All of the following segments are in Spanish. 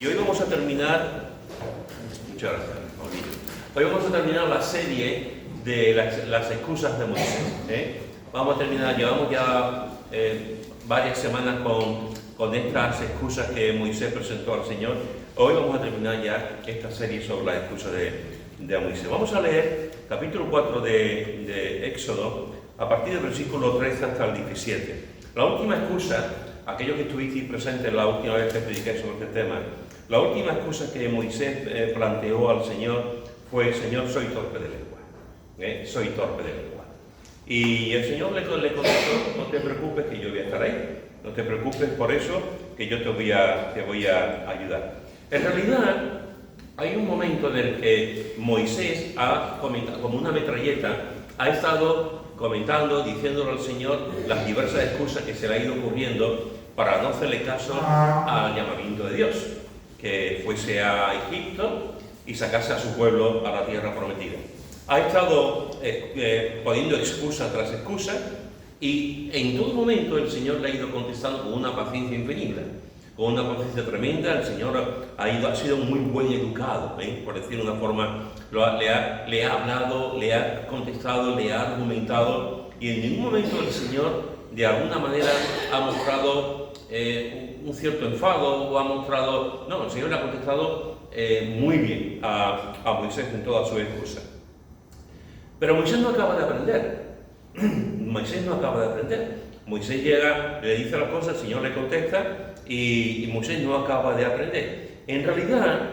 Y hoy vamos a terminar, muchas gracias, hoy vamos a terminar la serie de las excusas de Moisés. Vamos a terminar, llevamos ya varias semanas con estas excusas que Moisés presentó al Señor. Hoy vamos a terminar ya esta serie sobre las excusas de Moisés. Vamos a leer capítulo 4 de Éxodo, a partir del versículo 13 hasta el 17. La última excusa, aquellos que estuvisteis presentes la última vez que prediqué sobre este tema, la última excusa que Moisés planteó al Señor fue: Señor, soy torpe de lengua. Soy torpe de lengua. Y el Señor le contestó: no te preocupes, que yo voy a estar ahí. No te preocupes por eso, que yo te voy a ayudar. En realidad, hay un momento en el que Moisés ha comentado, como una metralleta, ha estado comentando, diciéndole al Señor las diversas excusas que se le ha ido ocurriendo para no hacerle caso al llamamiento de Dios, que fuese a Egipto y sacase a su pueblo a la tierra prometida. Ha estado poniendo excusa tras excusa, y en todo momento el Señor le ha ido contestando con una paciencia infinita, con una paciencia tremenda. El Señor ha sido muy buen educado, por decir de una forma, le ha hablado, le ha contestado, le ha argumentado, y en ningún momento el Señor de alguna manera ha mostrado un cierto enfado o ha mostrado... No, el Señor le ha contestado muy bien a Moisés en todas sus excusas. Pero Moisés no acaba de aprender. Moisés no acaba de aprender. Moisés llega, le dice las cosas, el Señor le contesta y Moisés no acaba de aprender. En realidad,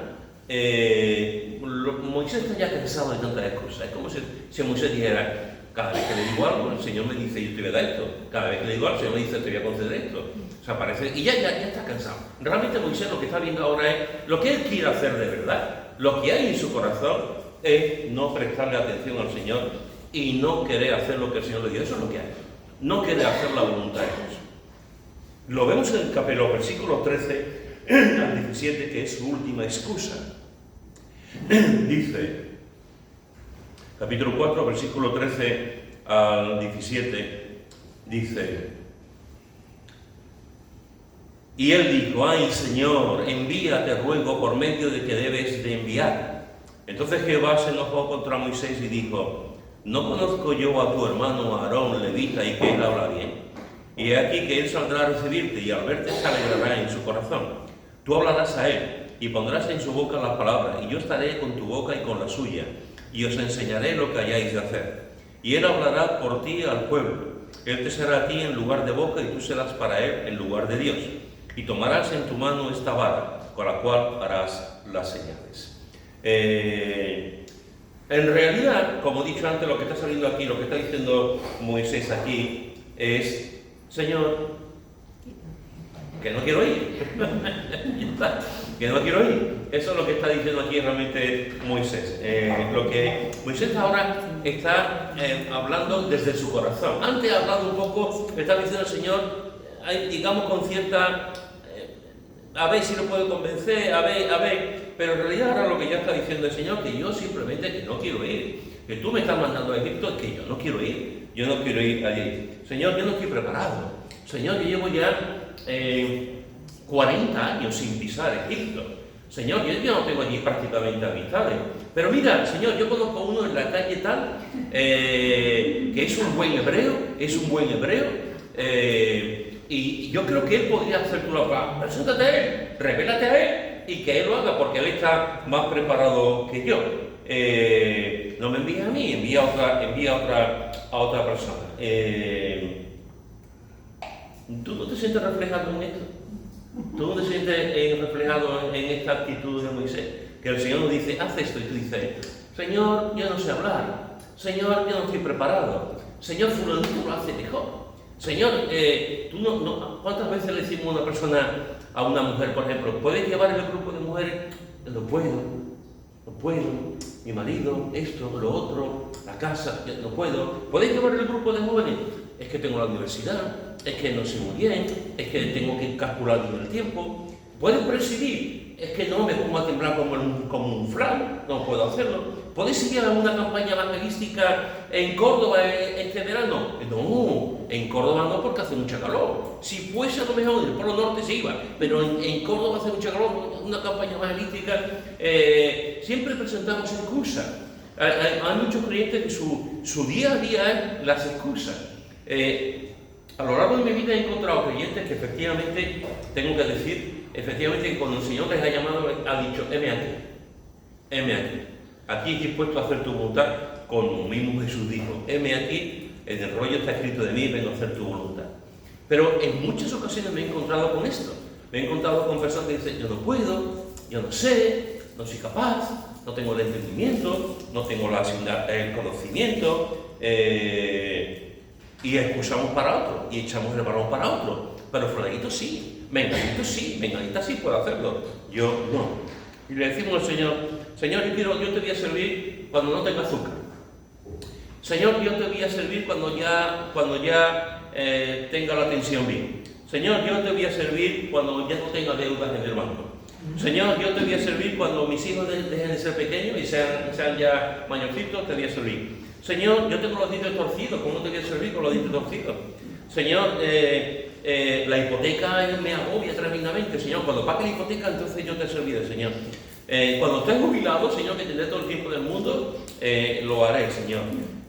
Moisés está ya cansado de tantas excusas. Es como si Moisés dijera: cada vez que le digo algo, el Señor me dice, yo te voy a dar esto. Cada vez que le digo algo, el Señor me dice, te voy a conceder esto. O sea, parece... Y ya está cansado. Realmente Moisés lo que está viendo ahora es lo que él quiere hacer de verdad. Lo que hay en su corazón es no prestarle atención al Señor y no querer hacer lo que el Señor le dice. Eso es lo que hay. No querer hacer la voluntad de Dios. Lo vemos en los versículos 13 al 17, que es su última excusa. Dice... Capítulo 4, versículo 13 al 17, dice: y él dijo: ay, Señor, envía, te ruego, por medio de que debes de enviar. Entonces Jehová se enojó contra Moisés y dijo: ¿no conozco yo a tu hermano Aarón, levita, y que él habla bien? Y he aquí que él saldrá a recibirte, y al verte se alegrará en su corazón. Tú hablarás a él, y pondrás en su boca las palabras, y yo estaré con tu boca y con la suya, y os enseñaré lo que hayáis de hacer. Y él hablará por ti al pueblo. Él te será a ti en lugar de boca, y tú serás para él en lugar de Dios. Y tomarás en tu mano esta vara, con la cual harás las señales. En realidad, como he dicho antes, lo que está saliendo aquí, lo que está diciendo Moisés aquí, es: Señor, que no quiero ir. Que no quiero ir. Eso es lo que está diciendo aquí realmente Moisés. Lo que Moisés ahora está hablando desde su corazón. Antes ha hablado un poco, está diciendo el Señor, digamos con cierta... a ver si lo puedo convencer, a ver. Pero en realidad ahora lo que ya está diciendo el Señor, que yo simplemente que no quiero ir. Que tú me estás mandando a Egipto, es que yo no quiero ir. Yo no quiero ir allí. Señor, yo no estoy preparado. Señor, yo llevo ya 40 años sin pisar Egipto. Señor, yo no tengo allí prácticamente amistades. Pero mira, Señor, yo conozco a uno en la calle tal, que es un buen hebreo, y yo creo que él podría hacer tu labor. Preséntate a él, revélate a él, y que él lo haga, porque él está más preparado que yo. No me envíes a mí, envía a otra persona. ¿Tú no te sientes reflejado en esto? ¿Tú no te sientes reflejado en esta actitud de Moisés? Que el Señor nos dice: haz esto, y tú dices: Señor, yo no sé hablar. Señor, yo no estoy preparado. Señor, fulanito lo hace mejor. Señor, tú no... ¿Cuántas veces le decimos a una persona, a una mujer, por ejemplo: ¿puedes llevar el grupo de mujeres? No puedo. Mi marido, esto, lo otro, la casa, no puedo. ¿Podéis llevar el grupo de jóvenes? Es que tengo la universidad, es que no sé muy bien, es que tengo que calcular bien el tiempo. ¿Puedes presidir? Es que no me pongo a temblar como un flan, no puedo hacerlo. ¿Podéis seguir alguna campaña evangelística en Córdoba este verano? No, en Córdoba no, porque hace mucha calor. Si fuese a lo mejor en el Polo Norte se iba, pero en Córdoba hace mucha calor, una campaña evangelística, siempre presentamos excusas. Hay muchos creyentes que su día a día es las excusas. A lo largo de mi vida he encontrado creyentes que efectivamente, tengo que decir, efectivamente cuando el Señor les ha llamado, ha dicho, heme aquí, aquí estoy dispuesto a hacer tu voluntad, como mismo Jesús dijo, heme aquí, en el rollo está escrito de mí, vengo a hacer tu voluntad. Pero en muchas ocasiones me he encontrado con esto, me he encontrado con personas que dicen, yo no puedo, yo no sé, no soy capaz, no tengo el entendimiento, no tengo el conocimiento, y excusamos para otro, y echamos el balón para otro, pero fulanito sí, menganita sí puede hacerlo, yo no. Y le decimos al Señor, Señor, yo te voy a servir cuando no tenga azúcar. Señor, yo te voy a servir cuando ya tenga la tensión bien. Señor, yo te voy a servir cuando ya no tenga deudas en el banco. Señor, yo te voy a servir cuando mis hijos dejen de ser pequeños y sean ya mayorcitos, te voy a servir. Señor, yo tengo los dientes torcidos, ¿cómo te voy a servir con los dientes torcidos? Señor, la hipoteca me agobia tremendamente. Señor, cuando pague la hipoteca, entonces yo te serviré, Señor. Cuando estés jubilado, Señor, que tendré todo el tiempo del mundo, lo haré, Señor.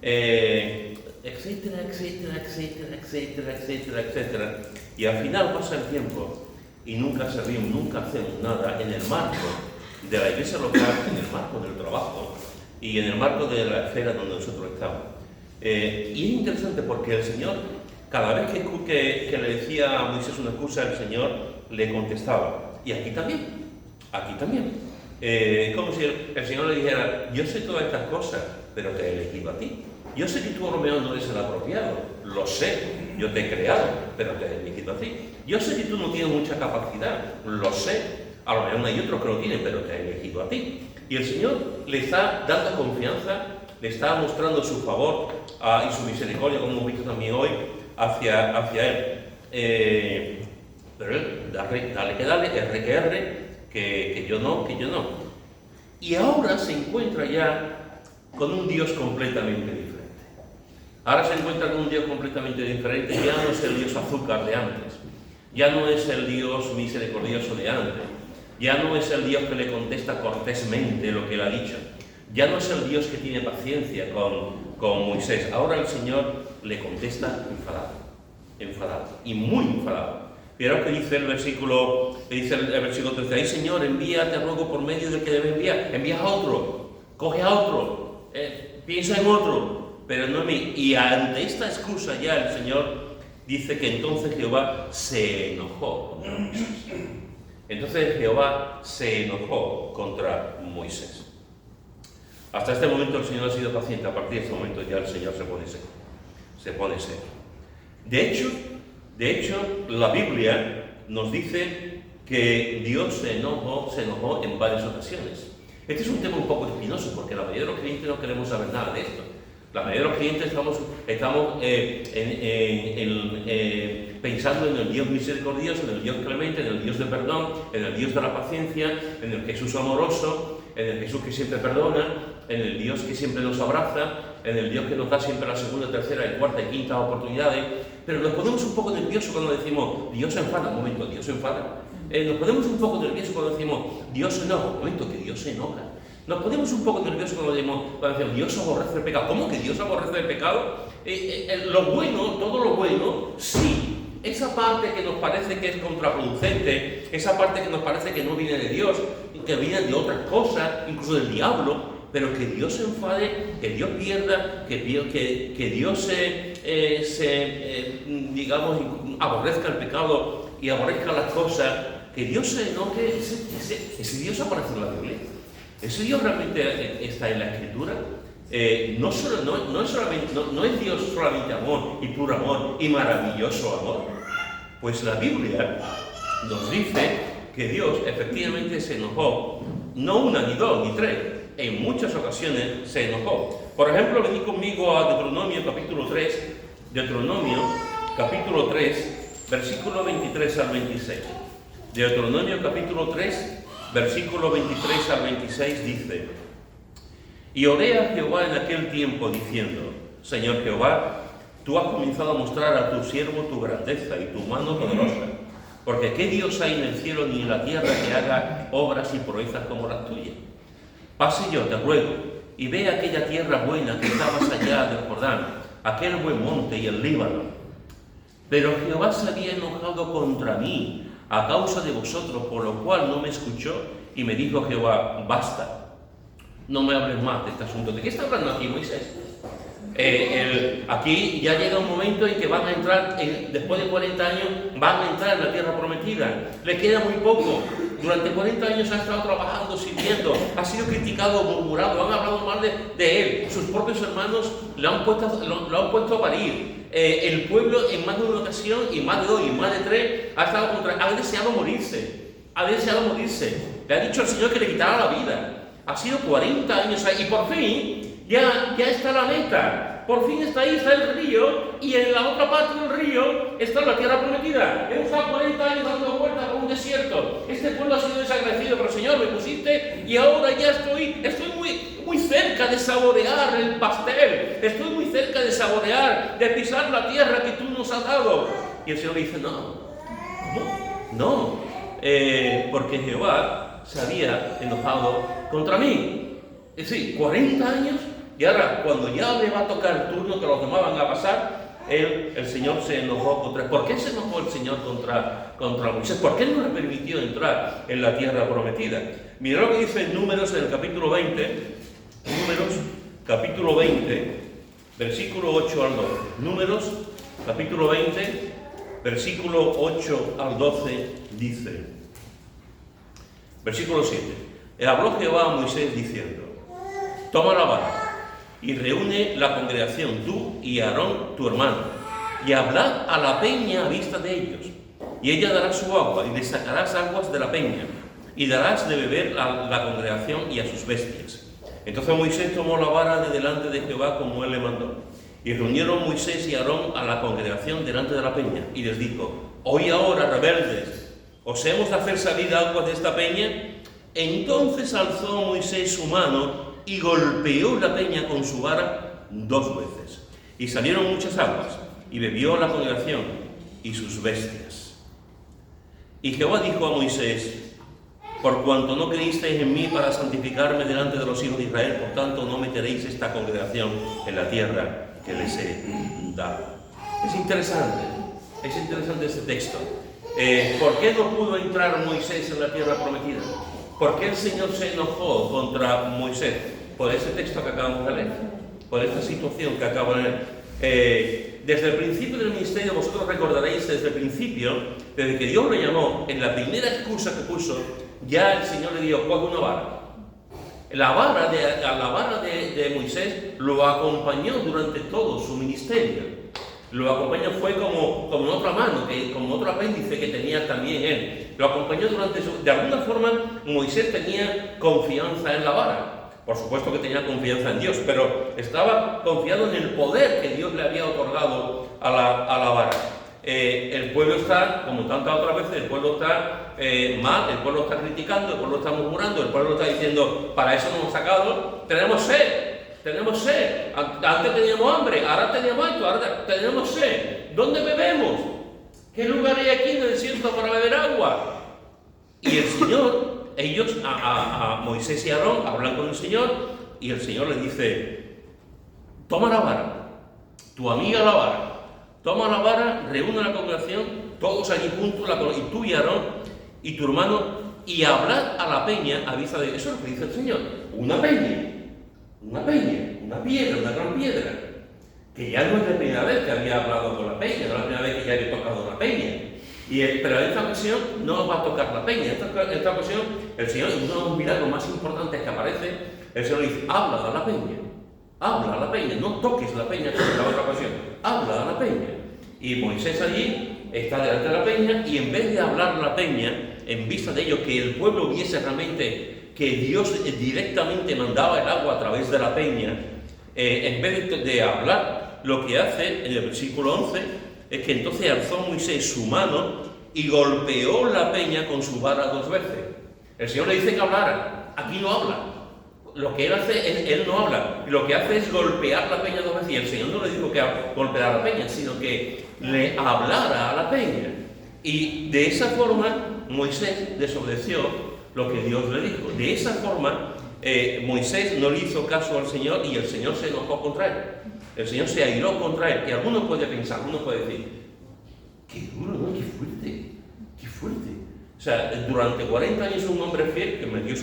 Etcétera, etcétera, etcétera, etcétera, etcétera, etcétera. Y al final pasa el tiempo y nunca servimos, nunca hacemos nada en el marco de la iglesia local, en el marco del trabajo y en el marco de la esfera donde nosotros estamos. Y es interesante porque el Señor, cada vez que le decía a Moisés una excusa, el Señor le contestaba. Y aquí también, aquí también. Es como si el Señor le dijera, yo sé todas estas cosas, pero te he elegido a ti. Yo sé que tú, Romeo, no eres el apropiado, lo sé, yo te he creado, pero te he elegido a ti. Yo sé que tú no tienes mucha capacidad, lo sé, a lo mejor hay otros que lo tienen, pero te he elegido a ti. Y el Señor le está dando confianza, le está mostrando su favor y su misericordia, como hemos visto también hoy, hacia Él. Pero Él, dale que dale, R que R, que yo no. Y ahora se encuentra ya con un Dios completamente diferente. Ahora se encuentra con un Dios completamente diferente, ya no es el Dios azúcar de antes, ya no es el Dios misericordioso de antes, ya no es el Dios que le contesta cortésmente lo que él ha dicho, ya no es el Dios que tiene paciencia con Moisés. Ahora el Señor le contesta enfadado, y muy enfadado. Mirad que dice el versículo 13, ¡ay Señor, envía, te ruego por medio del que debe enviar! Envía a otro, coge a otro, piensa en otro, pero no en mí. Y ante esta excusa ya el Señor dice que entonces Jehová se enojó contra Moisés. Entonces Jehová se enojó contra Moisés. Hasta este momento el Señor ha sido paciente, a partir de este momento ya el Señor se pone serio. De hecho, la Biblia nos dice que Dios se enojó en varias ocasiones. Este es un tema un poco espinoso porque la mayoría de los creyentes no queremos saber nada de esto. La mayoría de los creyentes estamos pensando en el Dios misericordioso, en el Dios clemente, en el Dios de perdón, en el Dios de la paciencia, en el Jesús amoroso, en el Jesús que siempre perdona, en el Dios que siempre nos abraza, en el Dios que nos da siempre la segunda, tercera, cuarta y quinta oportunidades. Pero nos ponemos un poco nerviosos cuando decimos, Dios se enfada. Un momento, Dios se enfada. Nos ponemos un poco nerviosos cuando decimos, Dios se enoja. Un momento, que Dios se enoja. Nos ponemos un poco nerviosos cuando decimos, Dios aborrece el pecado. ¿Cómo que Dios aborrece el pecado? Lo bueno, todo lo bueno, sí. Esa parte que nos parece que es contraproducente, esa parte que nos parece que no viene de Dios, que viene de otras cosas, incluso del diablo, pero que Dios se enfade, que Dios pierda, que Dios digamos, aborrezca el pecado y aborrezca las cosas, que Dios se enoje, ese Dios aparece en la Biblia. Ese Dios realmente está en la Escritura. No es Dios solamente amor y puro amor y maravilloso amor. Pues la Biblia nos dice que Dios efectivamente se enojó, no una, ni dos, ni tres, en muchas ocasiones se enojó. Por ejemplo, venid conmigo a Deuteronomio capítulo 3, versículo 23 al 26. Deuteronomio capítulo 3, versículo 23 al 26 dice: Y oré a Jehová en aquel tiempo diciendo, Señor Jehová, tú has comenzado a mostrar a tu siervo tu grandeza y tu mano poderosa. Porque ¿qué Dios hay en el cielo ni en la tierra que haga obras y proezas como las tuyas? Pase yo, te ruego, y ve aquella tierra buena que está más allá del Jordán, aquel buen monte y el Líbano. Pero Jehová se había enojado contra mí a causa de vosotros, por lo cual no me escuchó, y me dijo Jehová, basta, no me hables más de este asunto. ¿De qué está hablando aquí Moisés? Aquí ya llega un momento en que van a entrar, después de 40 años, van a entrar en la tierra prometida. Le queda muy poco. Durante 40 años ha estado trabajando, sirviendo, ha sido criticado, murmurado, han hablado mal de él. Sus propios hermanos lo han puesto a parir. El pueblo en más de una ocasión, y más de dos, y más de tres, ha deseado morirse. Le ha dicho al Señor que le quitara la vida. Ha sido 40 años ahí, y por fin ya está la meta. Por fin está ahí, está el río, y en la otra parte del río está la tierra prometida. Hemos estado 40 años dando vueltas por un desierto. Este pueblo ha sido desagradecido, pero Señor, me pusiste, y ahora ya estoy muy cerca de saborear el pastel. Estoy muy cerca de saborear, de pisar la tierra que tú nos has dado. Y el Señor le dice, no, porque Jehová se había enojado contra mí. Es decir, 40 años. Y ahora, cuando ya le va a tocar el turno que los demás van a pasar, el Señor se enojó contra él. ¿Por qué se enojó el Señor contra Moisés? ¿Por qué no le permitió entrar en la tierra prometida? Mira lo que dice en Números, en el capítulo 20, Números, capítulo 20, versículo 8 al 12. Números, capítulo 20, versículo 8 al 12, dice, versículo 7. Habló Jehová a Moisés diciendo, toma la vara y reúne la congregación, tú y Aarón tu hermano, y hablad a la peña a vista de ellos, y ella dará su agua, y le sacarás aguas de la peña, y darás de beber a la congregación y a sus bestias. Entonces Moisés tomó la vara de delante de Jehová como él le mandó, y reunieron Moisés y Aarón a la congregación delante de la peña, y les dijo, oí ahora, rebeldes, ¿os hemos de hacer salir aguas de esta peña? Entonces alzó Moisés su mano y golpeó la peña con su vara 2 veces. Y salieron muchas aguas, y bebió la congregación y sus bestias. Y Jehová dijo a Moisés, por cuanto no creísteis en mí para santificarme delante de los hijos de Israel, por tanto no meteréis esta congregación en la tierra que les he dado. Es interesante este texto. ¿Por qué no pudo entrar Moisés en la tierra prometida? ¿Por qué el Señor se enojó contra Moisés? Por ese texto que acabamos de leer, por esta situación que acabo de leer. Desde el principio del ministerio, vosotros recordaréis desde el principio, desde que Dios lo llamó, en la primera excusa que puso, ya el Señor le dijo, coge una vara. La vara de Moisés lo acompañó durante todo su ministerio. Lo acompañó, fue como otra mano, como otro apéndice que tenía también él. Lo acompañó durante de alguna forma, Moisés tenía confianza en la vara. Por supuesto que tenía confianza en Dios, pero estaba confiado en el poder que Dios le había otorgado a la vara. El pueblo está, como tantas otras veces, el pueblo está mal, el pueblo está criticando, el pueblo está murmurando, el pueblo está diciendo, para eso nos hemos sacado, tenemos sed, antes teníamos hambre, ahora tenemos esto, ahora tenemos sed, ¿dónde bebemos? ¿Qué lugar hay aquí en el desierto para beber agua? Y el Señor, ellos, a Moisés y Aarón, hablan con el Señor, y el Señor les dice, toma la vara, tu amiga la vara, toma la vara, reúne la congregación, todos allí juntos, y tú y Aarón, y tu hermano, y hablad a la peña a vista de... Eso es lo que dice el Señor, una peña, una piedra, una gran piedra, que ya no es la primera vez que había hablado con la peña, no es la primera vez que ya había tocado la peña. Pero en esta ocasión no va a tocar la peña. En esta ocasión, el Señor, uno de los milagros más importantes que aparece, el Señor dice, habla a la peña, no toques la peña como en la otra ocasión, habla a la peña. Y Moisés allí está delante de la peña, y en vez de hablar a la peña, en vista de ello, que el pueblo viese realmente que Dios directamente mandaba el agua a través de la peña, en vez de hablar, lo que hace en el versículo 11, es que entonces alzó Moisés su mano y golpeó la peña con su vara 2 veces. El Señor le dice que hablara, aquí no habla. lo que él hace, él no habla, lo que hace es golpear la peña 2 veces. Y el Señor no le dijo que golpeara la peña, sino que le hablara a la peña. Y de esa forma Moisés desobedeció lo que Dios le dijo. De esa forma Moisés no le hizo caso al Señor y el Señor se enojó contra él. El Señor se airó contra él. Y alguno puede pensar, alguno puede decir, qué duro, ¿no? Qué fuerte, qué fuerte. O sea, durante 40 años un hombre fiel que metió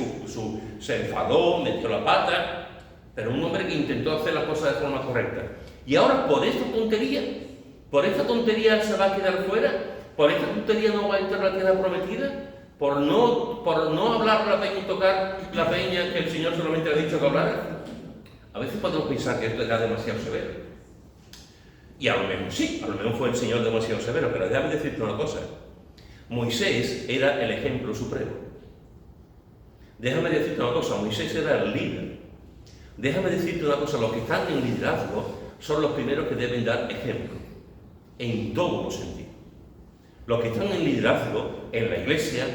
se enfadó, metió la pata, pero un hombre que intentó hacer las cosas de forma correcta. Y ahora por esta tontería se va a quedar fuera, por esta tontería no va a entrar a la tierra prometida, por no hablar la peña y tocar la peña que el Señor solamente le ha dicho que hablara. A veces podemos pensar que esto era demasiado severo. Y a lo mejor sí, a lo mejor fue el Señor demasiado severo, pero déjame decirte una cosa. Moisés era el ejemplo supremo. Déjame decirte una cosa, Moisés era el líder. Déjame decirte una cosa, los que están en liderazgo son los primeros que deben dar ejemplo, en todos los sentidos. Los que están en liderazgo, en la iglesia,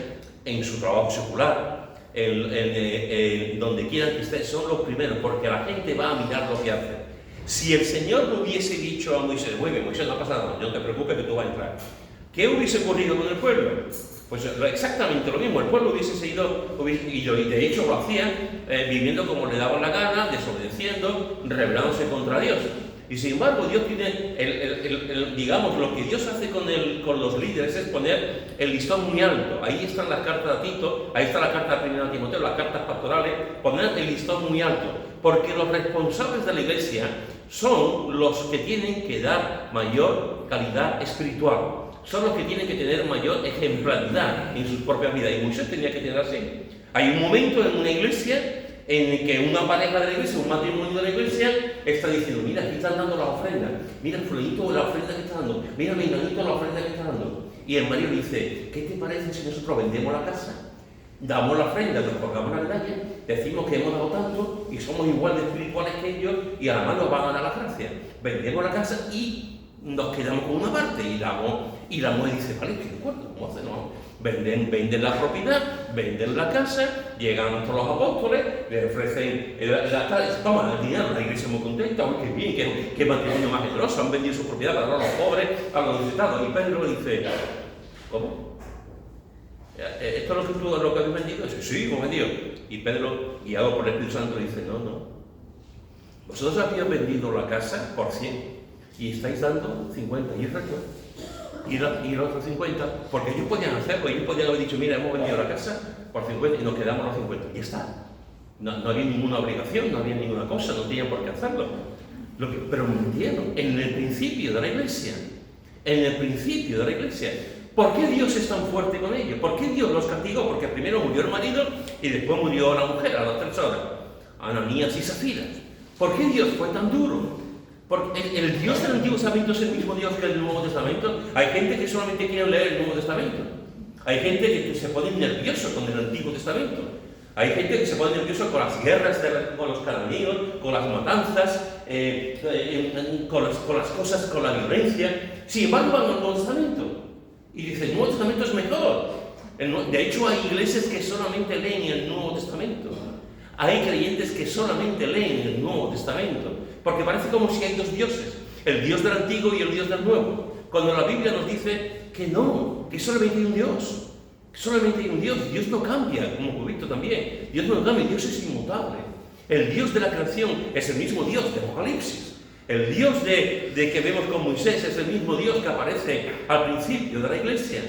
en su trabajo secular, donde quieran que estén, son los primeros, porque la gente va a mirar lo que hace. Si el Señor le hubiese dicho a Moisés, muy bien, Moisés, no pasa nada, no te preocupes que tú vas a entrar, ¿qué hubiese ocurrido con el pueblo? Pues exactamente lo mismo, el pueblo hubiese seguido, y de hecho lo hacían, viviendo como le daban la gana, desobedeciendo, rebelándose contra Dios. Y sin embargo, Dios tiene, digamos, lo que Dios hace con los líderes es poner el listón muy alto. Ahí están las cartas de Tito, ahí está la carta de 1 Timoteo, las cartas pastorales, poner el listón muy alto. Porque los responsables de la iglesia son los que tienen que dar mayor calidad espiritual. Son los que tienen que tener mayor ejemplaridad en sus propias vidas. Y Moisés tenía que tener así. Hay un momento en una iglesia en el que una pareja de la iglesia, un matrimonio de la iglesia, está diciendo, mira, aquí están dando la ofrenda. Mira el fulanito la ofrenda que está dando. Mira el menganito la ofrenda que está dando. Y el marido dice, ¿qué te parece si nosotros vendemos la casa? Damos la ofrenda, nos colgamos la medalla, decimos que hemos dado tanto y somos igual de espirituales que ellos y además nos van a dar la gracia. Vendemos la casa y nos quedamos con una parte y la mujer dice, vale, estoy de acuerdo, ¿cómo hacemos? Venden la propiedad, venden la casa, llegan todos los apóstoles, le ofrecen toma el dinero, la iglesia muy contenta, uy, qué bien, qué matrimonio más generoso, han vendido su propiedad para dar a los pobres, a los necesitados. Y Pedro le dice, ¿cómo? ¿Esto es lo que habéis vendido? Dice, sí, hemos vendido. Y Pedro, guiado por el Espíritu Santo, dice, no. Vosotros habéis vendido la casa por 100 y estáis dando 50 y el resto. Y los otros 50, porque ellos podían hacerlo, ellos podían haber dicho, mira, hemos vendido la casa por 50 y nos quedamos los 50. Y ya está. No había ninguna obligación, no había ninguna cosa, no tenían por qué hacerlo. Pero mintieron en el principio de la iglesia. En el principio de la iglesia. ¿Por qué Dios es tan fuerte con ellos? ¿Por qué Dios los castigó? Porque primero murió el marido y después murió la mujer a las 3 horas. Ananías y Zafira. ¿Por qué Dios fue tan duro? Porque el Dios del Antiguo Testamento es el mismo Dios que el Nuevo Testamento. Hay gente que solamente quiere leer el Nuevo Testamento. Hay gente que se pone nervioso con el Antiguo Testamento. Hay gente que se pone nervioso con las guerras con los cananeos, con las matanzas, con las cosas, con la violencia. Sin embargo, van al Nuevo Testamento. Y dice, el Nuevo Testamento es mejor. De hecho, hay iglesias que solamente leen el Nuevo Testamento. Hay creyentes que solamente leen el Nuevo Testamento. Porque parece como si hay dos dioses, el Dios del Antiguo y el Dios del Nuevo. Cuando la Biblia nos dice que no, que solamente hay un Dios. Que solamente hay un Dios. Dios no cambia, como hemos visto también. Dios no cambia, Dios es inmutable. El Dios de la creación es el mismo Dios de Apocalipsis. El Dios de que vemos con Moisés es el mismo Dios que aparece al principio de la iglesia.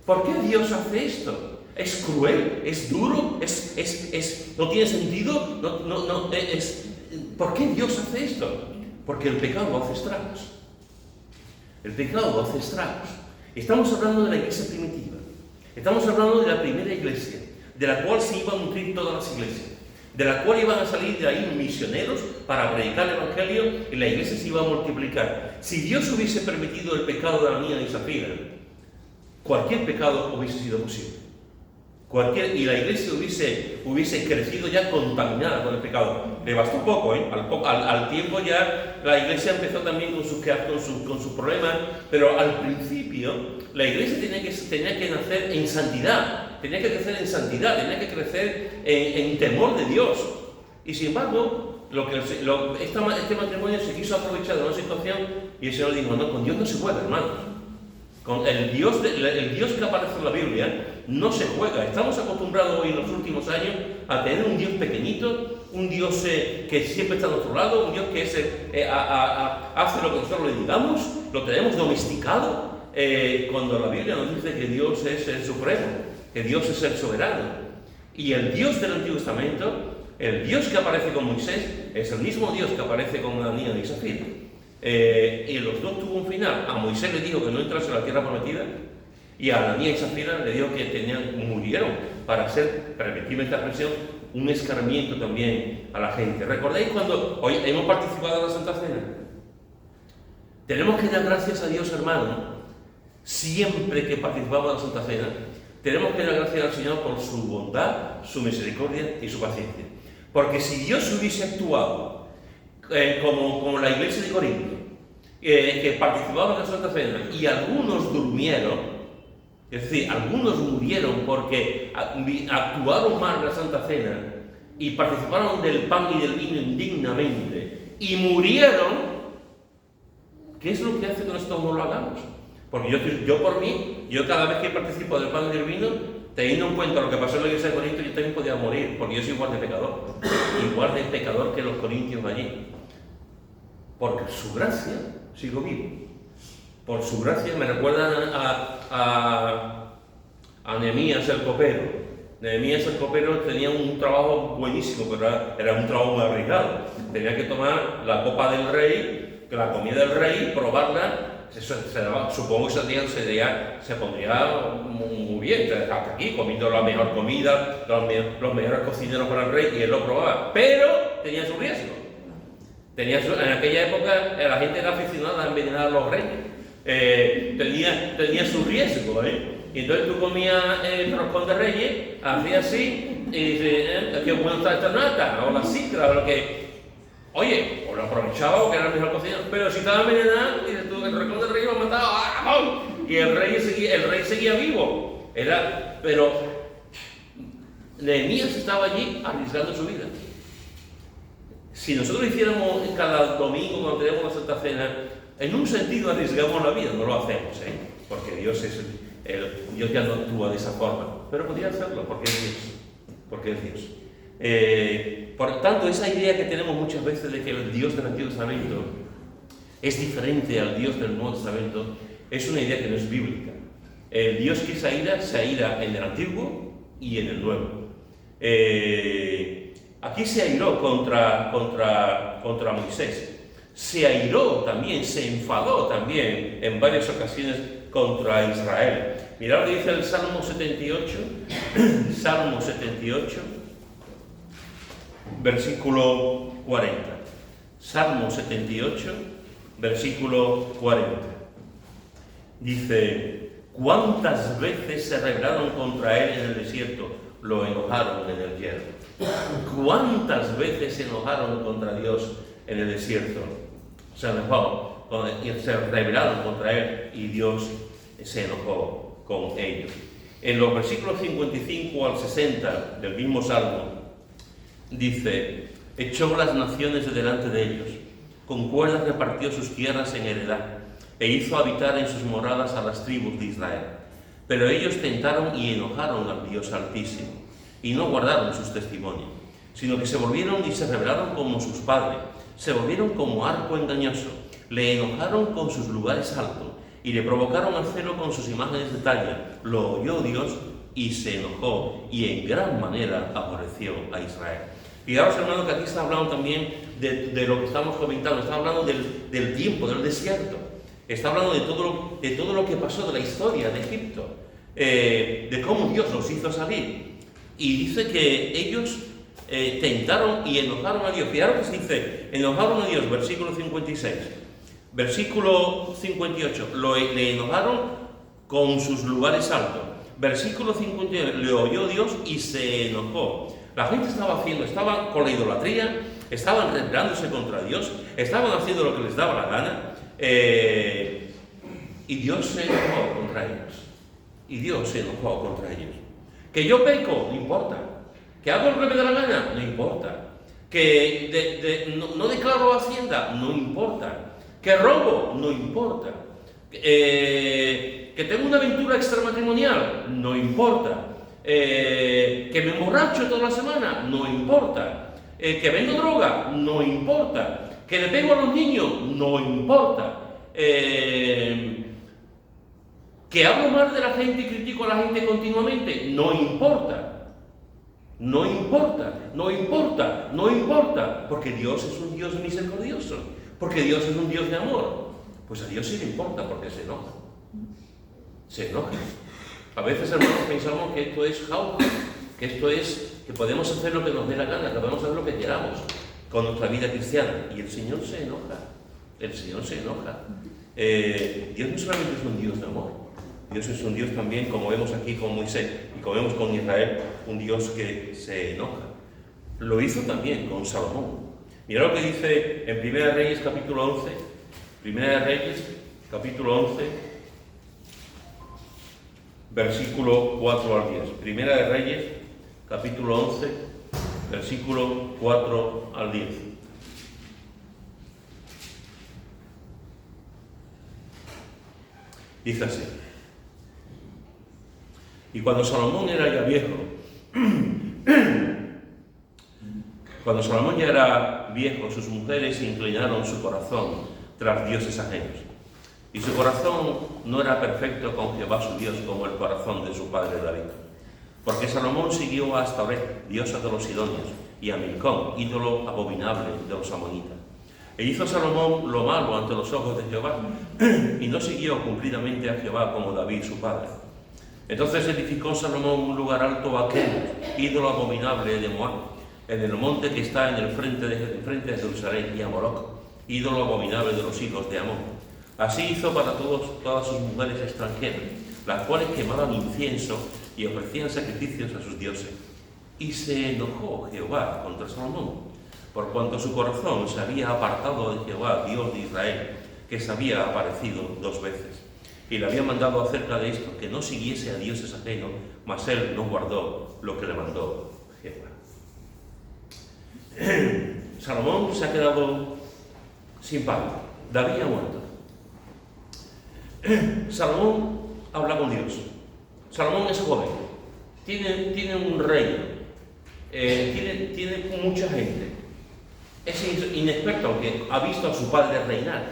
¿Por qué Dios hace esto? ¿Es cruel? ¿Es duro? ¿No tiene sentido? ¿Por qué Dios hace esto? Porque el pecado hace estragos. El pecado hace estragos. Estamos hablando de la iglesia primitiva. Estamos hablando de la primera iglesia, de la cual se iban a nutrir todas las iglesias, de la cual iban a salir de ahí misioneros para predicar el Evangelio y la iglesia se iba a multiplicar. Si Dios hubiese permitido el pecado de Ananías y Zafira, cualquier pecado hubiese sido posible. Y la iglesia hubiese crecido ya contaminada con el pecado. Le bastó poco, ¿eh? Al tiempo ya la iglesia empezó también con sus problemas, pero al principio la iglesia tenía que nacer en santidad, tenía que crecer en santidad, tenía que crecer en temor de Dios. Y sin embargo, este matrimonio se quiso aprovechar de una situación y el Señor dijo, no, con Dios no se juega, hermanos. Con el Dios que aparece en la Biblia no se juega. Estamos acostumbrados hoy en los últimos años a tener un Dios pequeñito, un Dios que siempre está a nuestro lado, un Dios que hace lo que nosotros le digamos, lo tenemos domesticado, cuando la Biblia nos dice que Dios es el supremo, que Dios es el soberano. Y el Dios del Antiguo Testamento, el Dios que aparece con Moisés, es el mismo Dios que aparece con Ananías y Zafira. Y los dos tuvo un final. A Moisés le dijo que no entrase a la tierra prometida, y a Ananías y Zafira le dijo que murieron para hacer, permitidme esta expresión, un escarmiento también a la gente. ¿Recordáis cuando hoy hemos participado en la Santa Cena? Tenemos que dar gracias a Dios, hermano, siempre que participamos en la Santa Cena. Tenemos que dar gracias al Señor por su bondad, su misericordia y su paciencia. Porque si Dios hubiese actuado como la iglesia de Corinto, que participaba en la Santa Cena y algunos durmieron, es decir, algunos murieron porque actuaron mal en la Santa Cena y participaron del pan y del vino indignamente y murieron, ¿qué es lo que hace que nosotros no lo hagamos? Porque yo por mí, yo cada vez que participo del pan y del vino, teniendo en cuenta lo que pasó en la iglesia de Corinto, yo también podía morir, porque yo soy igual de pecador que los corintios allí. Porque su gracia sigo vivo. Por su gracia me recuerdan a Nehemías el copero. Nehemías el copero tenía un trabajo buenísimo, pero era un trabajo muy arriesgado. Tenía que tomar la copa del rey, la comida del rey, probarla. Supongo que se pondría muy bien, hasta aquí, comiendo la mejor comida, los mejores cocineros para el rey, y él lo probaba. Pero tenía su riesgo. En aquella época la gente era aficionada a envenenar a los reyes. Tenía su riesgo, Y entonces tú comías el roscón de reyes, hacías así, y dices, qué bueno está esta nata, o la cicra, o lo que... Oye, o lo aprovechaba o que era el mejor cocinero, pero si estaba envenenado, dices tú, el roscón de reyes lo mataba, y el rey seguía vivo. Pero Nehemías estaba allí arriesgando su vida. Si nosotros hiciéramos cada domingo cuando tenemos la Santa Cena, en un sentido arriesgamos la vida, no lo hacemos, porque Dios Dios ya no actúa de esa forma, pero podría hacerlo porque es Dios. Por tanto, esa idea que tenemos muchas veces de que el Dios del Antiguo Testamento es diferente al Dios del Nuevo Testamento, es una idea que no es bíblica. El Dios que se aira en el Antiguo y en el Nuevo. Aquí se airó contra Moisés. Se airó también, se enfadó también en varias ocasiones contra Israel. Mirad lo que dice el Salmo 78, Salmo 78, versículo 40. Salmo 78, versículo 40. Dice, ¿cuántas veces se rebelaron contra él en el desierto? Lo enojaron en el yermo. ¿Cuántas veces se enojaron contra Dios en el desierto? Se rebelaron contra él y Dios se enojó con ellos. En los versículos 55 al 60 del mismo Salmo, dice, echó las naciones de delante de ellos, con cuerdas repartió sus tierras en heredad, e hizo habitar en sus moradas a las tribus de Israel. Pero ellos tentaron y enojaron al Dios Altísimo, y no guardaron sus testimonios, sino que se volvieron y se rebelaron como sus padres, se volvieron como arco engañoso, le enojaron con sus lugares altos, y le provocaron al celo con sus imágenes de talla. Lo oyó Dios y se enojó, y en gran manera aborreció a Israel. Fijaros, hermano, que aquí está hablando también de lo que estamos comentando, está hablando del tiempo, del desierto, está hablando de todo lo que pasó, de la historia de Egipto, de cómo Dios los hizo salir. Y dice que ellos tentaron y enojaron a Dios. Fijaros que se dice, enojaron a Dios, versículo 56. Versículo 58, le enojaron con sus lugares altos. Versículo 58, le oyó Dios y se enojó. La gente estaban con la idolatría, estaban rebelándose contra Dios, estaban haciendo lo que les daba la gana, y Dios se enojó contra ellos. Que yo peco, no importa. Que hago lo que me da la gana, no importa. Que no declaro Hacienda, no importa. Que robo, no importa. Que tengo una aventura extramatrimonial, no importa. Que me emborracho toda la semana, no importa. Que vendo droga, no importa. Que le pego a los niños, no importa. Que hablo mal de la gente y critico a la gente continuamente, no importa. No importa, no importa, no importa, porque Dios es un Dios misericordioso, porque Dios es un Dios de amor. Pues a Dios sí le importa porque se enoja. Se enoja. A veces, hermanos, pensamos que esto es jauja, que esto es que podemos hacer lo que nos dé la gana, que podemos hacer lo que queramos con nuestra vida cristiana. Y el Señor se enoja. El Señor se enoja. Dios no solamente es un Dios de amor. Dios es un Dios también, como vemos aquí con Moisés y como vemos con Israel, un Dios que se enoja. Lo hizo también con Salomón. Mira lo que dice en 1 Reyes capítulo 11, 1 Reyes capítulo 11, versículo 4 al 10. 1 Reyes capítulo 11, versículo 4 al 10. Dice así. Y cuando Salomón era ya viejo, sus mujeres inclinaron su corazón tras dioses ajenos. Y su corazón no era perfecto con Jehová su Dios como el corazón de su padre David. Porque Salomón siguió a Astoret, diosa de los sidonios, y a Milcom, ídolo abominable de los amonitas. E hizo Salomón lo malo ante los ojos de Jehová, y no siguió cumplidamente a Jehová como David su padre. Entonces edificó Salomón un lugar alto a Quemos, ídolo abominable de Moab, en el monte que está en el frente de Jerusalén, y a Moloc, ídolo abominable de los hijos de Amón. Así hizo para todas sus mujeres extranjeras, las cuales quemaban incienso y ofrecían sacrificios a sus dioses. Y se enojó Jehová contra Salomón, por cuanto su corazón se había apartado de Jehová, Dios de Israel, que se había aparecido 2 veces. Y le había mandado acerca de esto, que no siguiese a dioses ajenos, mas él no guardó lo que le mandó Jehová. Salomón se ha quedado sin padre. David ha muerto. Salomón habla con Dios. Salomón es joven. Tiene un reino. Tiene mucha gente. Es inexperto, aunque ha visto a su padre reinar.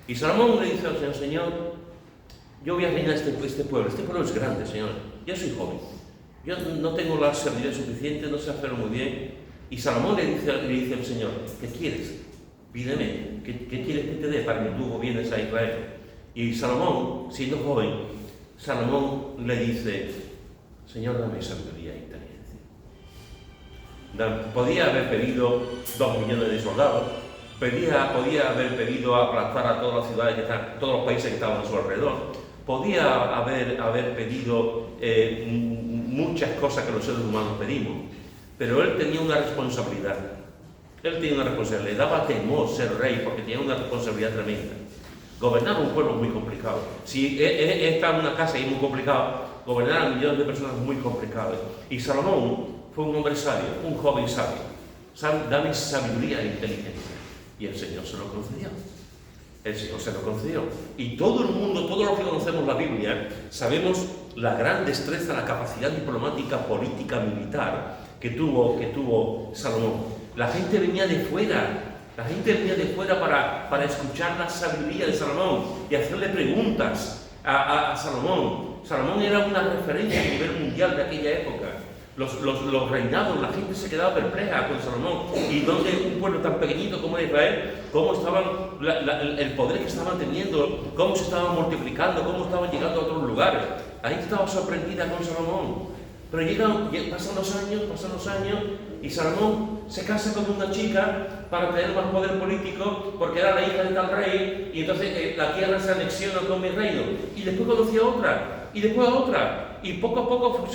Y Salomón le dice al Señor: Señor, yo voy a reinar este pueblo. Este pueblo es grande, Señor. Yo soy joven. Yo no tengo la sabiduría suficiente, no sé hacerlo muy bien. Y Salomón le dice al Señor: ¿qué quieres? Pídeme. ¿Qué quieres que te dé para que tú gobiernes a Israel? Y Salomón, siendo joven, Salomón le dice: Señor, dame sabiduría e inteligencia. Podía haber pedido 2 millones de soldados. Podía haber pedido aplastar a todas las ciudades que están, todos los países que estaban a su alrededor. Podía haber pedido muchas cosas que los seres humanos pedimos. Pero él tenía una responsabilidad. Le daba temor ser rey porque tenía una responsabilidad tremenda. Gobernar un pueblo es muy complicado. Si está en una casa y es muy complicado, gobernar a millones de personas es muy complicado. Y Salomón fue un hombre sabio, un joven sabio. Dame sabiduría e inteligencia. Y el Señor se lo concedió. El Señor se lo concedió. Y todo el mundo, todos los que conocemos la Biblia, sabemos la gran destreza, la capacidad diplomática, política, militar que tuvo Salomón. La gente venía de fuera. Para escuchar la sabiduría de Salomón y hacerle preguntas a Salomón. Salomón era una referencia a nivel mundial de aquella época. Los reinados, la gente se quedaba perpleja con Salomón. Y donde un pueblo tan pequeñito como Israel, cómo estaban, el poder que estaban teniendo, cómo se estaban multiplicando, cómo estaban llegando a otros lugares. La gente estaba sorprendida con Salomón. Pero pasan los años, y Salomón se casa con una chica para tener más poder político, porque era la hija de tal rey, y entonces la tierra se anexiona con mi reino. Y después conoció a otra, y después a otra, y poco a poco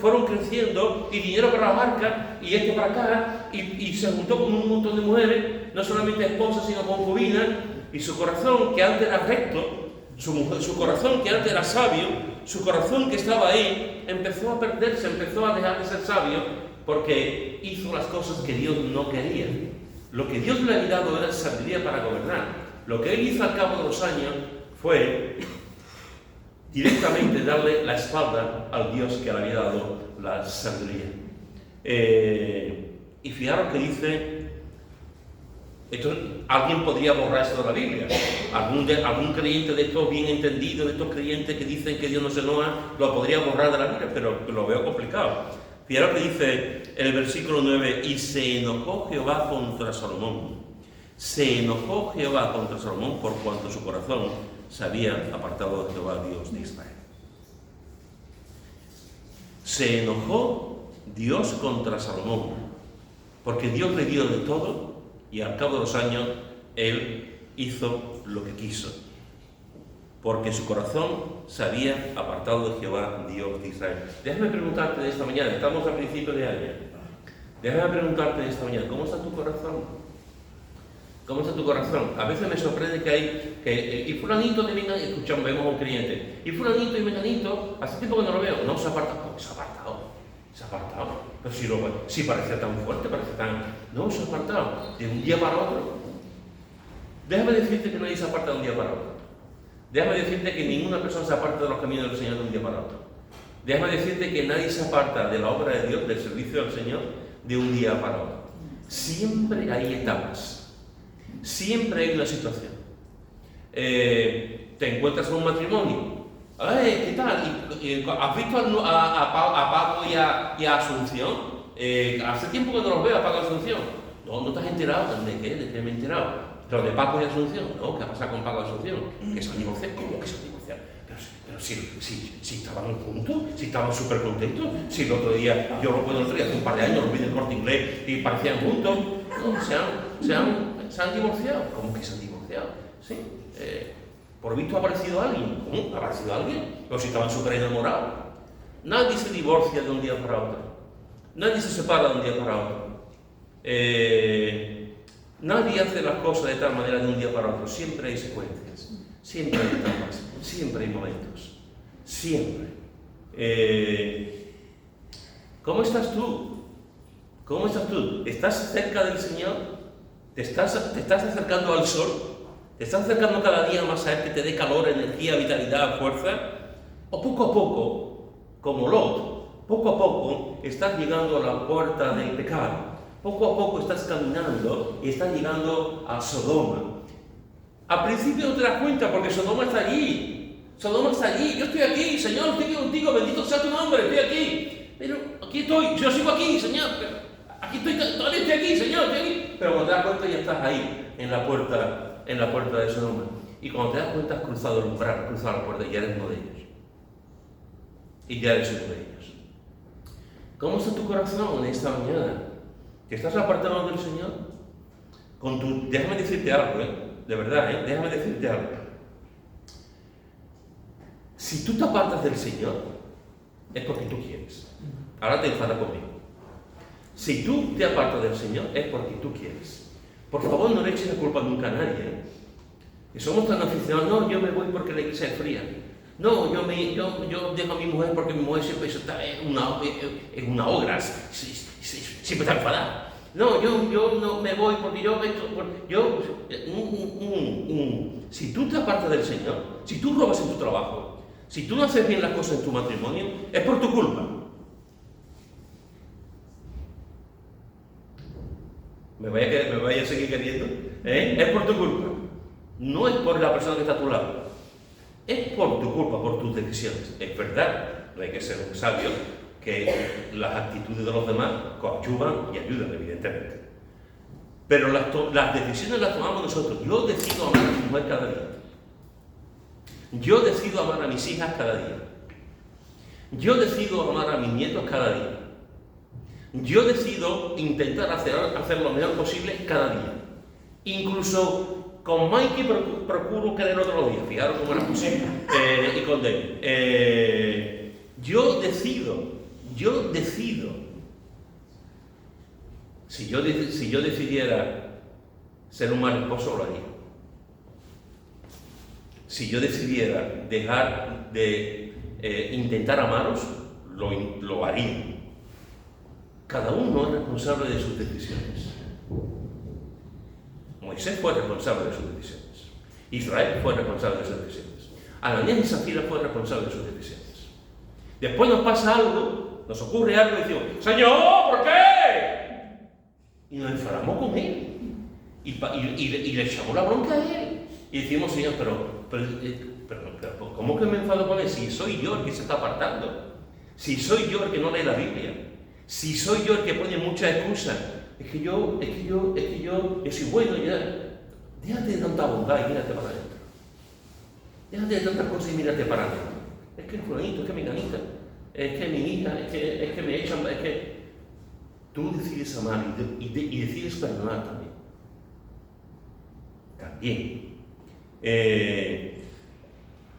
fueron creciendo, y vinieron para la barca, y para acá, y se juntó con un montón de mujeres, no solamente esposas, sino concubinas, y su corazón, que antes era recto, su corazón que antes era sabio, su corazón que estaba ahí, empezó a perderse, empezó a dejar de ser sabio, porque hizo las cosas que Dios no quería. Lo que Dios le había dado era sabiduría para gobernar. Lo que él hizo al cabo de los años fue directamente darle la espalda al Dios que le había dado la sabiduría. Y fijaros que dice, alguien podría borrar esto de la Biblia. Algún creyente de estos bien entendidos, de estos creyentes que dicen que Dios no se enoja, lo podría borrar de la Biblia, pero lo veo complicado. Fijaros que dice en el versículo 9, y se enojó Jehová contra Salomón. Se enojó Jehová contra Salomón por cuanto su corazón se había apartado de Jehová, Dios de Israel. Se enojó Dios contra Salomón, porque Dios le dio de todo y al cabo de los años él hizo lo que quiso, porque su corazón se había apartado de Jehová, Dios de Israel. Déjame preguntarte de esta mañana, estamos a principios de año, déjame preguntarte de esta mañana, ¿cómo está tu corazón? ¿Cómo está tu corazón? A veces me sorprende que hay, y fulanito también, escuchamos, vemos a un cliente, y fulanito y menganito, hace tiempo que no lo veo, no se aparta, porque se ha apartado, pero si parece tan fuerte, no se ha apartado, de un día para otro. Déjame decirte que nadie se aparta de un día para otro. Déjame decirte que ninguna persona se aparta de los caminos del Señor de un día para otro. Déjame decirte que nadie se aparta de la obra de Dios, del servicio del Señor, de un día para otro. Siempre hay etapas. Siempre hay una situación. Te encuentras en un matrimonio. ¿Qué tal? ¿Has visto a Paco y a Asunción? Hace tiempo que no los veo, a Paco y a Asunción. No te has enterado. ¿De qué? ¿De qué me he enterado? Pero de Paco y Asunción. No, ¿qué ha pasado con Paco y Asunción? Que se han divorciado. ¿Cómo que se han divorciado? Pero si estaban juntos, si estaban súper contentos, si el otro día, yo recuerdo el otro día, hace un par de años, los vi en el Corte Inglés y parecían juntos. No, se han divorciado. ¿Cómo que se han divorciado? Sí. Por visto ha aparecido alguien. ¿Cómo? ¿Ha aparecido alguien? Pero si estaban súper enamorados. Nadie se divorcia de un día para otro. Nadie se separa de un día para otro. Nadie hace las cosas de tal manera de un día para otro. Siempre hay secuencias. Siempre hay etapas. Siempre hay momentos. Siempre. ¿Cómo estás tú? ¿Cómo estás tú? ¿Estás cerca del Señor? ¿Te estás acercando al sol? ¿Te estás acercando cada día más a Él que te dé calor, energía, vitalidad, fuerza? ¿O poco a poco, como Lot, poco a poco estás llegando a la puerta del pecado? Poco a poco estás caminando y estás llegando a Sodoma. Al principio no te das cuenta porque Sodoma está allí. Sodoma está allí. Yo estoy aquí, Señor, estoy contigo, bendito sea tu nombre, estoy aquí. Pero aquí estoy, yo sigo aquí, Señor. Aquí estoy, todavía estoy aquí, Señor, estoy aquí. Pero cuando te das cuenta ya estás ahí, en la puerta de Sodoma. Y cuando te das cuenta has cruzado el umbral, has cruzado la puerta y ya eres uno de ellos. Y ya eres uno de ellos. ¿Cómo está tu corazón en esta mañana? ¿Te estás apartando del Señor? Déjame decirte algo, de verdad, déjame decirte algo. Si tú te apartas del Señor, es porque tú quieres. Ahora te enfadas conmigo. Si tú te apartas del Señor, es porque tú quieres. Por favor, no le eches la culpa nunca a nadie. Que somos tan aficionados. No, yo me voy porque la iglesia es fría. No, yo dejo a mi mujer porque mi mujer siempre está en una ogra. Siempre está enfadada. No, yo no me voy porque si tú te apartas del Señor, si tú robas en tu trabajo, si tú no haces bien las cosas en tu matrimonio, es por tu culpa. ¿Me vaya a seguir queriendo? Es por tu culpa. No es por la persona que está a tu lado. Es por tu culpa, por tus decisiones. Es verdad, no hay que ser un sabio, que las actitudes de los demás coadyuvan y ayudan, evidentemente. Pero las decisiones las tomamos nosotros. Yo decido amar a mi mujer cada día. Yo decido amar a mis hijas cada día. Yo decido amar a mis nietos cada día. Yo decido intentar hacer lo mejor posible cada día. Incluso con Mikey procuro querer otro día. Fijaros cómo era posible. Y con David. Yo decido. Si yo decidiera ser un mal esposo, lo haría. Si yo decidiera dejar de intentar amaros, lo haría. Cada uno es responsable de sus decisiones. Moisés fue responsable de sus decisiones. Israel fue responsable de sus decisiones. Ananías y Zafira fue responsable de sus decisiones. Después nos pasa algo, nos ocurre algo y decimos, Señor, ¿por qué? Y nos enfadamos con él. Y le echamos la bronca a él. Y decimos, Señor, pero ¿cómo que me enfado con él? Si soy yo el que se está apartando. Si soy yo el que no lee la Biblia. Si soy yo el que pone muchas excusas. Es que yo soy bueno ya. Déjate de tanta bondad y mírate para adentro. Déjate de tantas cosas y mírate para adentro. Es que es fulanito, es que me ganita, es que mi hija, es que me echan, es que tú decides amar y decides perdonar también. También.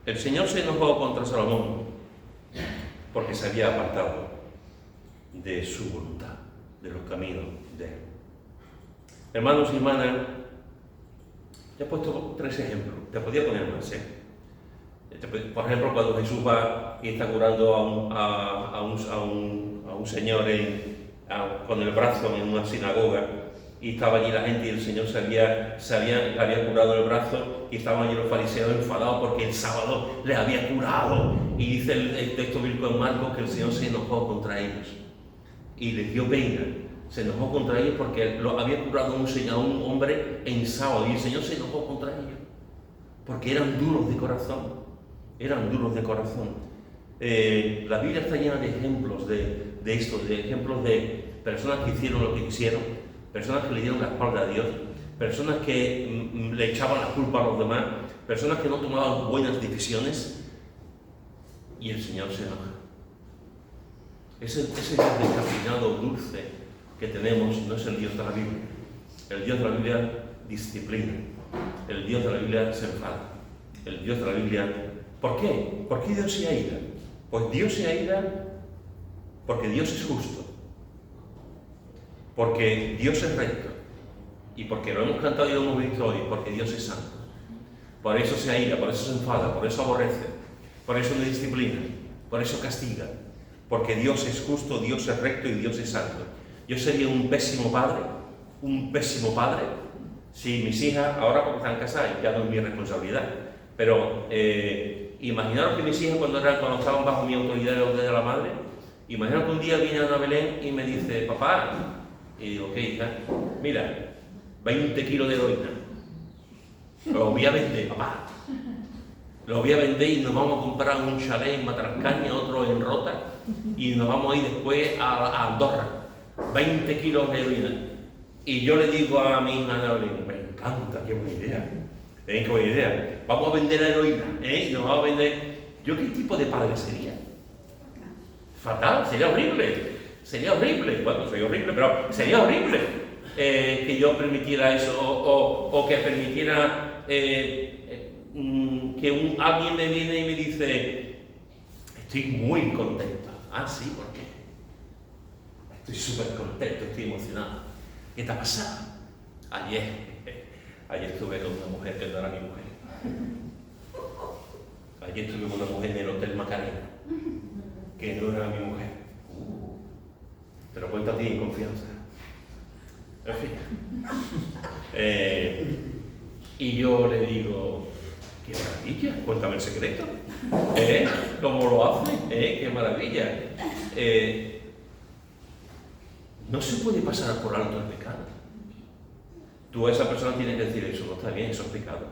El Señor se enojó contra Salomón porque se había apartado de su voluntad, de los caminos de él. Hermanos y hermanas, te he puesto 3 ejemplos, te podía poner más, Por ejemplo, cuando Jesús va y está curando a un señor con el brazo en una sinagoga, y estaba allí la gente y el Señor le había curado el brazo, y estaban allí los fariseos enfadados porque el sábado le había curado, y dice el texto bíblico en Marcos que el Señor se enojó contra ellos y les dio pena. Se enojó contra ellos porque lo había curado a un hombre en sábado, y el Señor se enojó contra ellos porque eran duros de corazón. Eran duros de corazón. La Biblia está llena de ejemplos de esto, de ejemplos de personas que hicieron lo que quisieron, personas que le dieron la espalda a Dios, personas que le echaban la culpa a los demás, personas que no tomaban buenas decisiones, y el Señor se enoja. Ese Dios descafeinado, dulce que tenemos no es el Dios de la Biblia. El Dios de la Biblia disciplina. El Dios de la Biblia se enfada. El Dios de la Biblia... ¿Por qué? ¿Por qué Dios se aira? Pues Dios se aira porque Dios es justo, porque Dios es recto, y porque lo hemos cantado y lo hemos visto hoy, porque Dios es santo. Por eso se aira, por eso se enfada, por eso aborrece, por eso no disciplina, por eso castiga, porque Dios es justo, Dios es recto y Dios es santo. Yo sería un pésimo padre, si mis hijas, ahora porque están casadas, ya no es mi responsabilidad, pero imaginaros que mis hijas cuando estaban bajo mi autoridad de la madre, imaginaros que un día viene Ana Belén y me dice, papá, y digo, ¿qué hija? Mira, 20 kilos de heroína, los voy a vender, papá, los voy a vender y nos vamos a comprar un chalet en Matrascaña, otro en Rota, y nos vamos a ir después a Andorra, 20 kilos de heroína. Y yo le digo a mi hija Ana Belén, me encanta, qué buena idea. Qué buena idea. Vamos a vender la heroína, y nos vamos a vender. ¿Yo qué tipo de padre sería? Fatal, sería horrible. Bueno, soy horrible, pero sería horrible que yo permitiera eso, o que permitiera que alguien me viene y me dice, estoy muy contento. Ah, sí, ¿por qué? Estoy súper contento, estoy emocionado. ¿Qué te ha pasado? Ayer estuve con una mujer que no era mi mujer. Ayer estuve con una mujer en el Hotel Macarena, que no era mi mujer. Te lo cuento a ti en confianza. En fin. Y yo le digo, qué maravilla, cuéntame el secreto. ¿Cómo lo hace? Qué maravilla. No se puede pasar por alto el pecado. Tú a esa persona tienes que decir, eso no está bien, eso es pecado.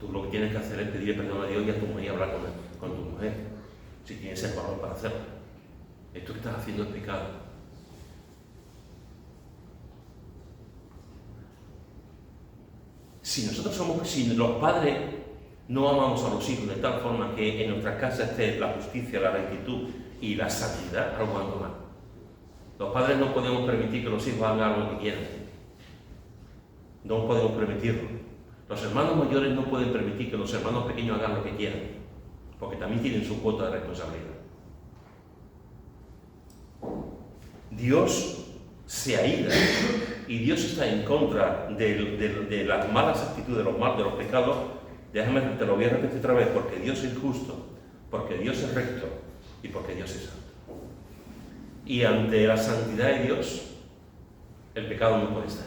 Tú lo que tienes que hacer es pedir perdón a Dios y a tu mujer y hablar con tu mujer, si tienes el valor para hacerlo. Esto que estás haciendo es pecado. Si los padres no amamos a los hijos de tal forma que en nuestras casas esté la justicia, la rectitud y la santidad, algo anda mal. Los padres no podemos permitir que los hijos hagan lo que quieran. No podemos permitirlo. Los hermanos mayores no pueden permitir que los hermanos pequeños hagan lo que quieran, porque también tienen su cuota de responsabilidad. Dios se aíra y Dios está en contra de las malas actitudes, de los pecados. Déjame, te lo voy a repetir otra vez, porque Dios es justo, porque Dios es recto y porque Dios es santo. Y ante la santidad de Dios, el pecado no puede estar.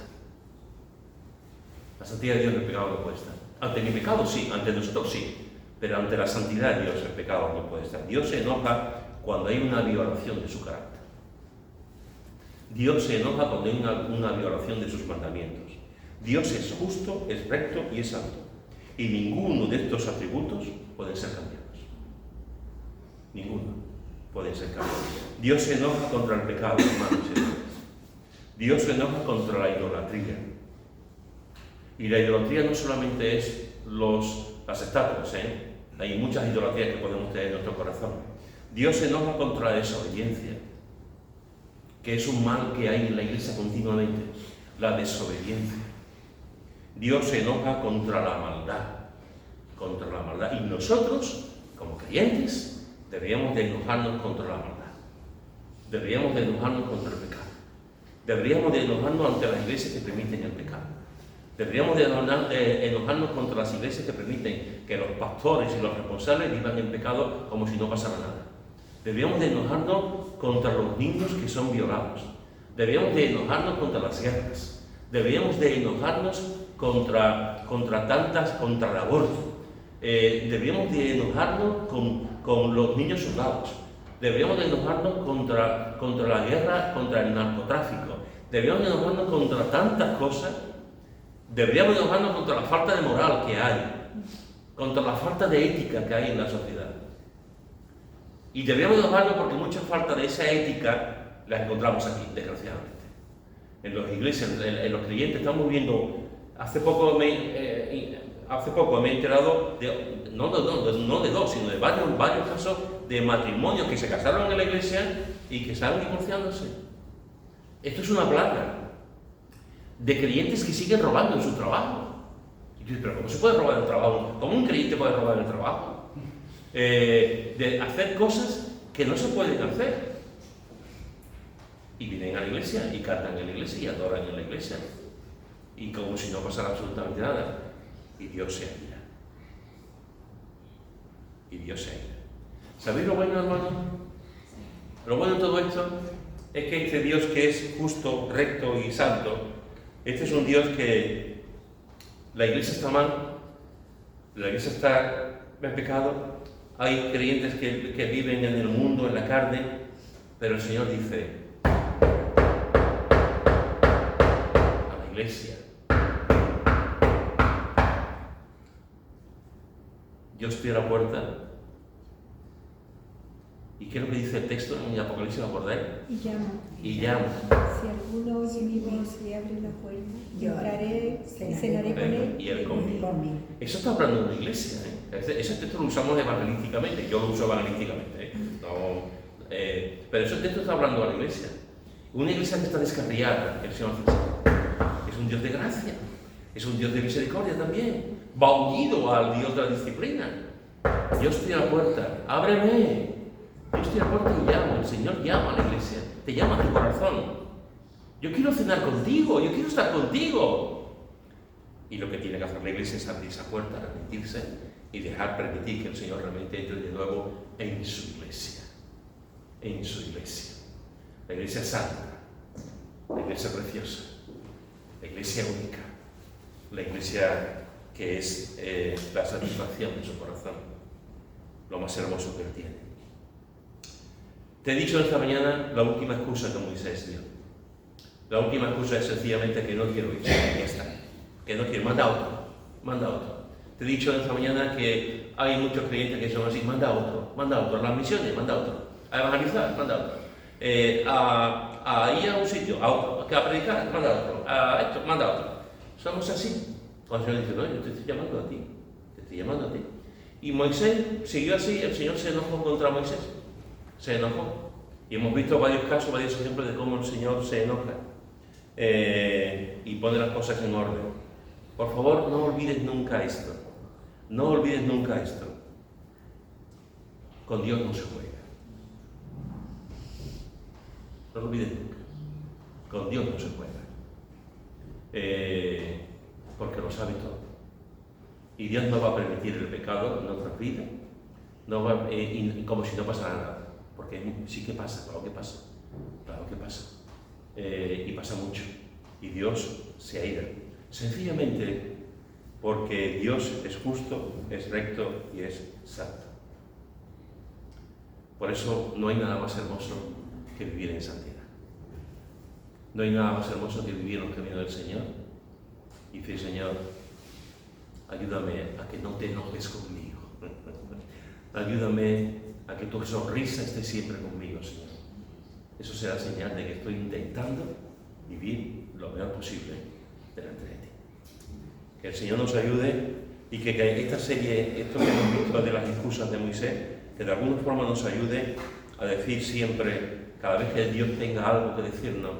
La santidad de Dios, el pecado no puede estar. Ante mi pecado sí, ante nosotros sí, pero ante la santidad de Dios el pecado no puede estar. Dios se enoja cuando hay una violación de su carácter. Dios se enoja cuando hay una violación de sus mandamientos. Dios es justo, es recto y es santo. Y ninguno de estos atributos pueden ser cambiados. Ninguno puede ser cambiado. Dios se enoja contra el pecado, hermanos y hermanas. Dios se enoja contra la idolatría. Y la idolatría no solamente es las estatuas, hay muchas idolatrías que podemos tener en nuestro corazón. Dios se enoja contra la desobediencia, que es un mal que hay en la iglesia continuamente, la desobediencia. Dios se enoja contra la maldad. Y nosotros, como creyentes, deberíamos de enojarnos contra la maldad. Deberíamos de enojarnos contra el pecado. Deberíamos de enojarnos ante las iglesias que permiten el pecado. Deberíamos de enojarnos contra las iglesias que permiten que los pastores y los responsables vivan en pecado como si no pasara nada. Deberíamos de enojarnos contra los niños que son violados. Deberíamos de enojarnos contra las guerras. Deberíamos de enojarnos contra el aborto. Deberíamos de enojarnos con los niños soldados. Deberíamos de enojarnos contra la guerra, contra el narcotráfico. Deberíamos de enojarnos contra tantas cosas. Deberíamos de enojarnos contra la falta de moral que hay, contra la falta de ética que hay en la sociedad. Y deberíamos de enojarnos porque mucha falta de esa ética la encontramos aquí, desgraciadamente. En las iglesias, en los creyentes, estamos viendo. Hace poco me he enterado no de dos, sino de varios casos de matrimonios que se casaron en la iglesia y que estaban divorciándose. Esto es una plaga de creyentes que siguen robando en su trabajo. Y tú dices, pero ¿cómo se puede robar el trabajo? ¿Cómo un creyente puede robar el trabajo? De hacer cosas que no se pueden hacer. Y vienen a la iglesia, y cantan en la iglesia, y adoran en la iglesia. Y como si no pasara absolutamente nada. Y Dios se ira. Y Dios se ira. ¿Sabéis lo bueno, hermano? Lo bueno de todo esto es que este Dios que es justo, recto y santo, este es un Dios que la iglesia está mal, la iglesia está en pecado, hay creyentes que viven en el mundo, en la carne, pero el Señor dice a la iglesia: yo estoy a la puerta. ¿Y qué es lo que dice el texto en Apocalipsis? ¿Lo acordáis? Y llamo. Si alguno oye mi voz y abre la puerta, yo entraré y cenaré con él y él conmigo. Eso está hablando de una iglesia. Ese texto lo usamos evangelísticamente. Yo lo uso evangelísticamente. Pero ese texto está hablando de la iglesia. Una iglesia que está descarriada, el Señor es un Dios de gracia. Es un Dios de misericordia también. Va unido al Dios de la disciplina. Yo estoy a la puerta. ¡Ábreme! Yo estoy a la puerta y llamo. El Señor llama a la iglesia. Te llama a tu corazón. Yo quiero cenar contigo. Yo quiero estar contigo. Y lo que tiene que hacer la iglesia es abrir esa puerta, arrepentirse y permitir que el Señor realmente entre de nuevo en su iglesia. En su iglesia. La iglesia santa. La iglesia preciosa. La iglesia única. La iglesia que es la satisfacción de su corazón. Lo más hermoso que él tiene. Te he dicho esta mañana la última excusa que Moisés dio. La última excusa es sencillamente que no quiero ir. Ya está. Que no quiero. Manda otro. Te he dicho esta mañana que hay muchos creyentes que son así. Manda otro. A las misiones, manda otro. A evangelizar, manda otro. A ir a un sitio, a otro. A predicar, manda otro. A esto, manda otro. Somos así. Cuando el Señor dice, no, yo te estoy llamando a ti. Te estoy llamando a ti. Y Moisés siguió así. El Señor se enojó contra Moisés. Se enojó. Y hemos visto varios casos, varios ejemplos de cómo el Señor se enoja y pone las cosas en orden. Por favor, no olvides nunca esto. No olvides nunca esto. Con Dios no se juega. No lo olvides nunca. Con Dios no se juega. Porque lo sabe todo. Y Dios no va a permitir el pecado en nuestras vidas. No va, como si no pasara nada. Porque sí que pasa, claro que pasa. porque pasa. Y pasa mucho. Y Dios se aira. Sencillamente porque Dios es justo, es recto y es santo. Por eso no hay nada más hermoso que vivir en santidad. No hay nada más hermoso que vivir en los caminos del Señor y decir, Señor, ayúdame a que no te enojes conmigo. Ayúdame a que tu sonrisa esté siempre conmigo, Señor. Eso será señal de que estoy intentando vivir lo mejor posible delante de ti. Que el Señor nos ayude y que esta serie, esto que hemos visto de las excusas de Moisés, que de alguna forma nos ayude a decir siempre, cada vez que Dios tenga algo que decirnos,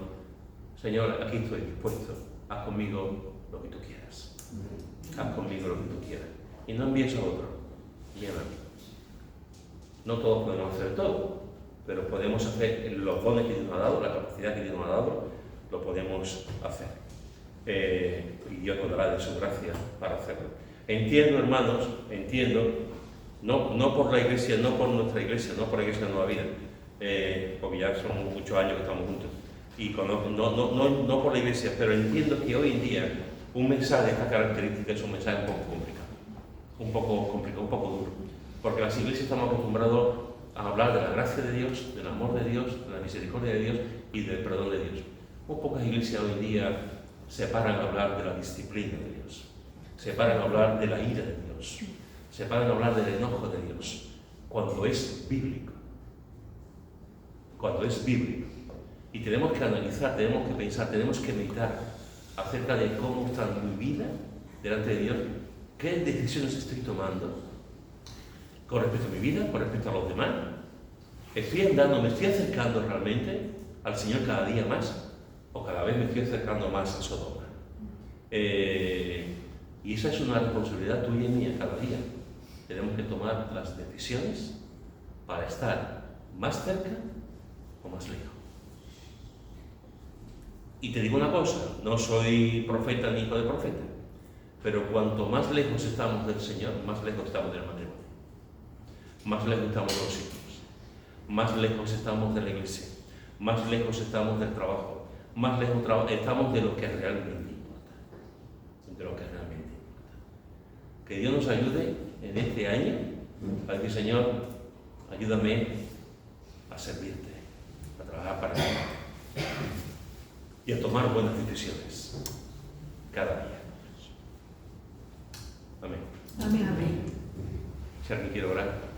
Señor, aquí estoy dispuesto, haz conmigo lo que tú quieras. Haz conmigo lo que tú quieras. Y no envíes a otro, llévame. No todos podemos hacer todo, pero podemos hacer los dones que Dios nos ha dado, la capacidad que Dios nos ha dado, lo podemos hacer. Y Dios nos dará de su gracia para hacerlo. Entiendo, hermanos, no por la iglesia, no por nuestra iglesia, no por la iglesia de Nueva Vida, porque ya son muchos años que estamos juntos, y no por la iglesia, pero entiendo que hoy en día un mensaje de esta característica es un mensaje un poco duro, porque las iglesias estamos acostumbrados a hablar de la gracia de Dios, del amor de Dios, de la misericordia de Dios y del perdón de Dios. Muy pocas iglesias hoy en día se paran a hablar de la disciplina de Dios, se paran a hablar de la ira de Dios, se paran a hablar del enojo de Dios, cuando es bíblico. Cuando es bíblico. Y tenemos que analizar, tenemos que pensar, tenemos que meditar acerca de cómo está mi vida delante de Dios, qué decisiones estoy tomando con respecto a mi vida, con respecto a los demás. ¿Estoy andando, me estoy acercando realmente al Señor cada día más? ¿O cada vez me estoy acercando más a Sodoma? Y esa es una responsabilidad tuya y mía cada día. Tenemos que tomar las decisiones para estar más cerca o más lejos. Y te digo una cosa, no soy profeta ni hijo de profeta, pero cuanto más lejos estamos del Señor, más lejos estamos del matrimonio, más lejos estamos de los hijos, más lejos estamos de la iglesia, más lejos estamos del trabajo, más lejos estamos de lo que realmente importa, de lo que realmente importa. Que Dios nos ayude en este año a decir, Señor, ayúdame a servirte, a trabajar para ti y a tomar buenas decisiones cada día. Amén. Amén. Si alguien quiere orar.